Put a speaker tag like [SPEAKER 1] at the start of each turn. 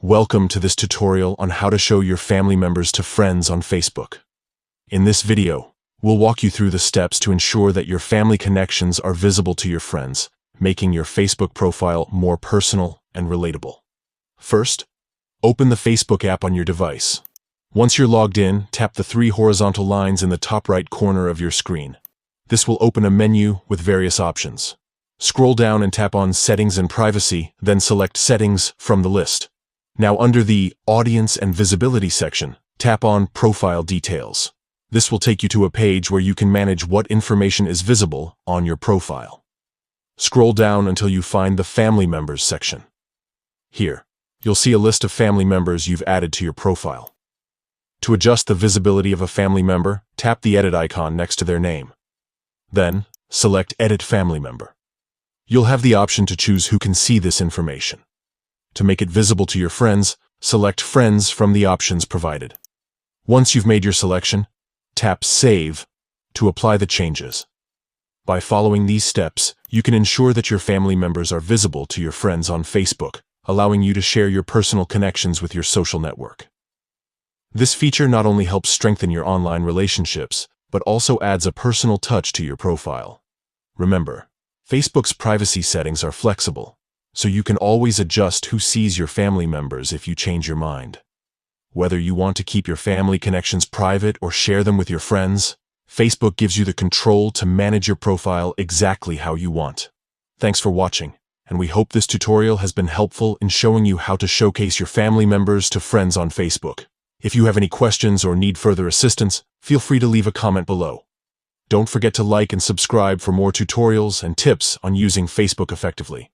[SPEAKER 1] Welcome to this tutorial on how to show your family members to friends on Facebook. In this video, we'll walk you through the steps to ensure that your family connections are visible to your friends, making your Facebook profile more personal and relatable. First, open the Facebook app on your device. Once you're logged in, tap the three horizontal lines in the top right corner of your screen. This will open a menu with various options. Scroll down and tap on Settings and Privacy, then select Settings from the list. Now under the Audience and Visibility section, tap on Profile Details. This will take you to a page where you can manage what information is visible on your profile. Scroll down until you find the Family Members section. Here, you'll see a list of family members you've added to your profile. To adjust the visibility of a family member, tap the edit icon next to their name. Then, select Edit Family Member. You'll have the option to choose who can see this information. To make it visible to your friends, select Friends from the options provided. Once you've made your selection, tap Save to apply the changes. By following these steps, you can ensure that your family members are visible to your friends on Facebook, allowing you to share your personal connections with your social network. This feature not only helps strengthen your online relationships, but also adds a personal touch to your profile. Remember, Facebook's privacy settings are flexible, so you can always adjust who sees your family members if you change your mind. Whether you want to keep your family connections private or share them with your friends, Facebook gives you the control to manage your profile exactly how you want. Thanks for watching, and we hope this tutorial has been helpful in showing you how to showcase your family members to friends on Facebook. If you have any questions or need further assistance, feel free to leave a comment below. Don't forget to like and subscribe for more tutorials and tips on using Facebook effectively.